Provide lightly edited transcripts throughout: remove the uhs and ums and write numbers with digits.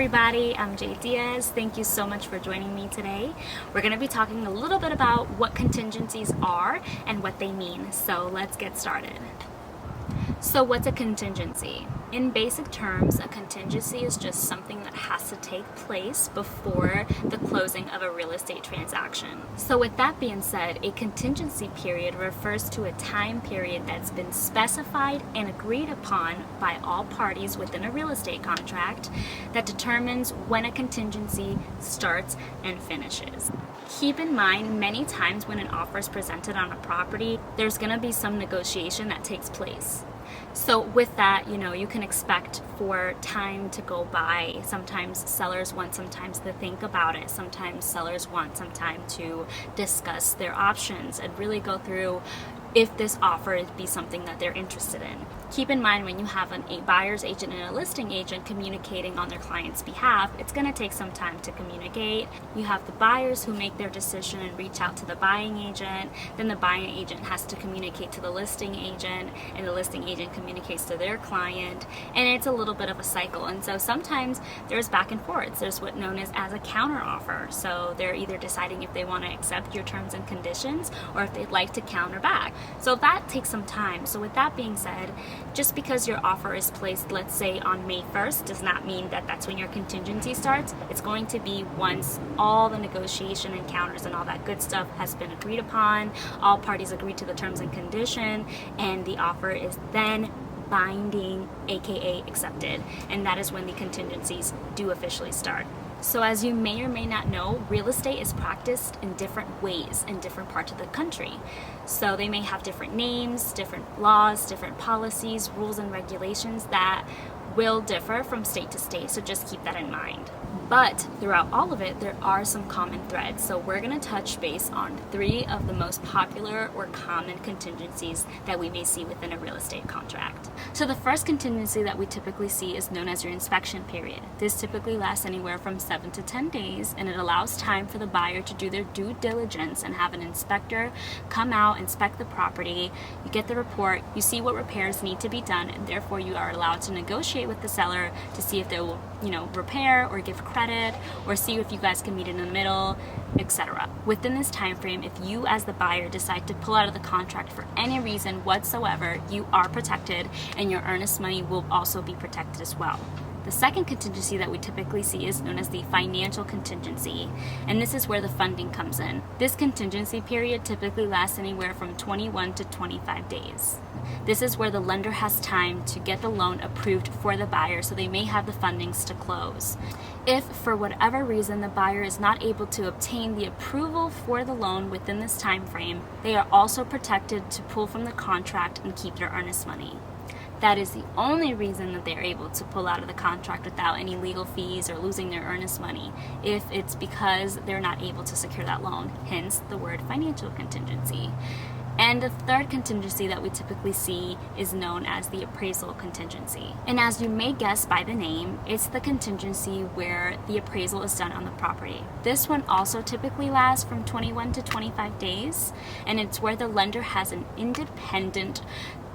everybody, I'm Jay Diaz. Thank you so much for joining me today. We're going to be talking a little bit about what contingencies are and what they mean. So let's get started. So what's a contingency? In basic terms, a contingency is just something that has to take place before the closing of a real estate transaction. So with that being said, a contingency period refers to a time period that's been specified and agreed upon by all parties within a real estate contract that determines when a contingency starts and finishes. Keep in mind, many times when an offer is presented on a property, there's going to be some negotiation that takes place. So with that, you can expect for time to go by. Sometimes sellers want some time to think about it. Sometimes sellers want some time to discuss their options and really go through if this offer would be something that they're interested in. Keep in mind, when you have a buyer's agent and a listing agent communicating on their client's behalf, it's going to take some time to communicate. You have the buyers who make their decision and reach out to the buying agent. Then the buying agent has to communicate to the listing agent, and the listing agent communicates to their client. And it's a little bit of a cycle. And so sometimes there's back and forth. There's what known as a counter offer. So they're either deciding if they want to accept your terms and conditions or if they'd like to counter back. So that takes some time. So with that being said, just because your offer is placed, let's say on May 1st, does not mean that that's when your contingency starts. It's going to be once all the negotiation and counters and all that good stuff has been agreed upon, all parties agree to the terms and condition, and the offer is then binding, aka accepted. And that is when the contingencies do officially start. So as you may or may not know, real estate is practiced in different ways in different parts of the country. So they may have different names, different laws, different policies, rules and regulations that will differ from state to state. So just keep that in mind. But throughout all of it, there are some common threads. So we're going to touch base on 3 of the most popular or common contingencies that we may see within a real estate contract. So the first contingency that we typically see is known as your inspection period. This typically lasts anywhere from 7 to 10 days, and it allows time for the buyer to do their due diligence and have an inspector come out, inspect the property. You get the report, you see what repairs need to be done, and therefore you are allowed to negotiate with the seller to see if they will, repair or give credit, or see if you guys can meet in the middle, etc. Within this time frame, if you as the buyer decide to pull out of the contract for any reason whatsoever, you are protected, and your earnest money will also be protected as well. The second contingency that we typically see is known as the financial contingency, and this is where the funding comes in. This contingency period typically lasts anywhere from 21 to 25 days. This is where the lender has time to get the loan approved for the buyer, so they may have the fundings to close. If for whatever reason the buyer is not able to obtain the approval for the loan within this time frame, they are also protected to pull from the contract and keep their earnest money. That is the only reason that they're able to pull out of the contract without any legal fees or losing their earnest money, if it's because they're not able to secure that loan, hence the word financial contingency. And the third contingency that we typically see is known as the appraisal contingency. And as you may guess by the name, it's the contingency where the appraisal is done on the property. This one also typically lasts from 21 to 25 days, and it's where the lender has an independent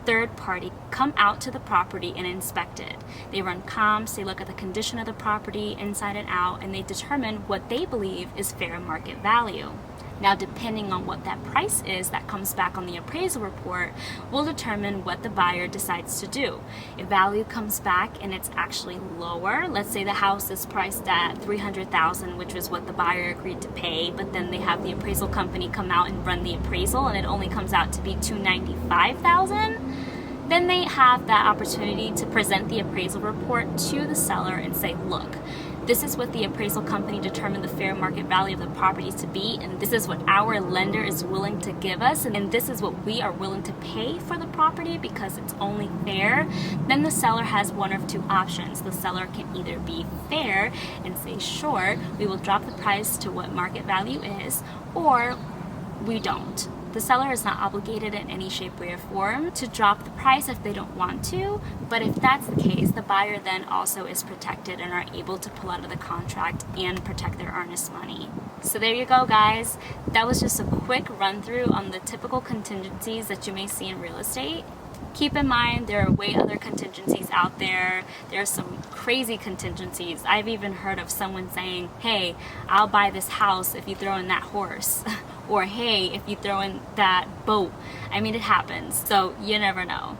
third party come out to the property and inspect it. They run comps, they look at the condition of the property inside and out, and they determine what they believe is fair market value. Now, depending on what that price is that comes back on the appraisal report will determine what the buyer decides to do. If value comes back and it's actually lower, let's say the house is priced at $300,000, which was what the buyer agreed to pay, but then they have the appraisal company come out and run the appraisal and it only comes out to be $295,000, then they have that opportunity to present the appraisal report to the seller and say, look, this is what the appraisal company determined the fair market value of the property to be, and this is what our lender is willing to give us, and this is what we are willing to pay for the property because it's only fair. Then the seller has one of two options. The seller can either be fair and say, sure, we will drop the price to what market value is, or we don't. The seller is not obligated in any shape, way, or form to drop the price if they don't want to, but if that's the case, the buyer then also is protected and are able to pull out of the contract and protect their earnest money. So there you go, guys. That was just a quick run through on the typical contingencies that you may see in real estate. keep in mind there are way other contingencies out there. There's some crazy contingencies. I've even heard of someone saying, hey, I'll buy this house if you throw in that horse. Or hey, if you throw in that boat. I mean, it happens, so you never know.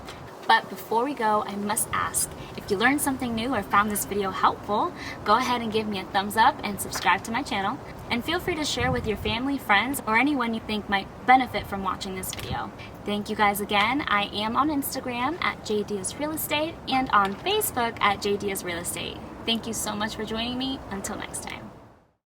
But before we go, I must ask, if you learned something new or found this video helpful, go ahead and give me a thumbs up and subscribe to my channel. And feel free to share with your family, friends, or anyone you think might benefit from watching this video. Thank you guys again. I am on Instagram at JDiazRealEstate and on Facebook at JDiazRealEstate. Thank you so much for joining me. Until next time.